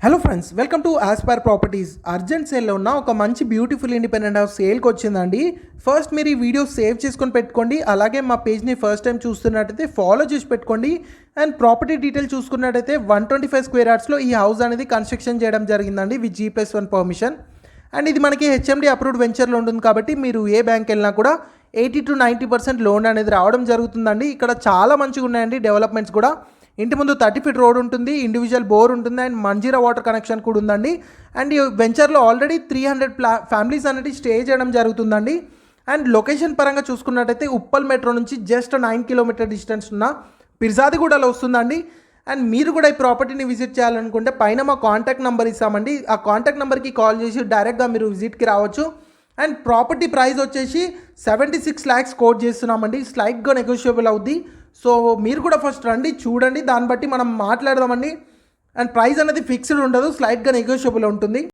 Hello friends, welcome to Aspire properties. Urgent సేల్లో ఉన్న ఒక మంచి బ్యూటిఫుల్ ఇండిపెండెంట్ హౌస్ సేల్కి వచ్చిందండి. ఫస్ట్ మీరు ఈ వీడియో సేవ్ చేసుకొని పెట్టుకోండి. అలాగే మా పేజ్ని ఫస్ట్ టైం చూస్తున్నట్టయితే ఫాలో చేసి పెట్టుకోండి. అండ్ ప్రాపర్టీ డీటెయిల్ చూసుకున్నట్టయితే 125 స్క్వేర్ యార్డ్స్లో ఈ హౌస్ అనేది కన్స్ట్రక్షన్ చేయడం జరిగిందండి విత్ G+1 పర్మిషన్. అండ్ ఇది మనకి హెచ్ఎండి అప్రూవ్డ్ వెంచర్లో ఉంటుంది కాబట్టి మీరు ఏ బ్యాంక్ వెళ్ళినా కూడా 80 to 90% లోన్ అనేది రావడం జరుగుతుందండి. ఇక్కడ చాలా మంచిగా ఉన్నాయండి డెవలప్మెంట్స్ కూడా. ఇంటి ముందు 30 ఫీట్ రోడ్ ఉంటుంది, ఇండివిజువల్ బోర్ ఉంటుంది అండ్ మంజీరా వాటర్ కనెక్షన్ కూడా ఉందండి. అండ్ ఈ వెంచర్లో ఆల్రెడీ 300 ఫ్యామిలీస్ అనేది స్టే చేయడం జరుగుతుందండి. అండ్ లొకేషన్ పరంగా చూసుకున్నట్టయితే ఉప్పల్ మెట్రో నుంచి జస్ట్ 9 కిలోమీటర్ డిస్టెన్స్ ఉన్న పిర్జాదిగూడలో వస్తుందండి. అండ్ మీరు కూడా ఈ ప్రాపర్టీని విజిట్ చేయాలనుకుంటే పైన మా కాంటాక్ట్ నెంబర్ ఇస్తామండి. ఆ కాంటాక్ట్ నెంబర్కి కాల్ చేసి డైరెక్ట్గా మీరు విజిట్కి రావచ్చు. అండ్ ప్రాపర్టీ ప్రైస్ వచ్చేసి 76 lakhs కోట్ చేస్తున్నామండి. స్లైట్గా నెగోషియబుల్ అవుద్ది. సో మీరు కూడా ఫస్ట్ రండి, చూడండి, దాన్ని బట్టి మనం మాట్లాడదామండి. అండ్ ప్రైస్ అనేది ఫిక్స్డ్ ఉండదు, స్లైట్గా నెగోషియబుల్ ఉంటుంది.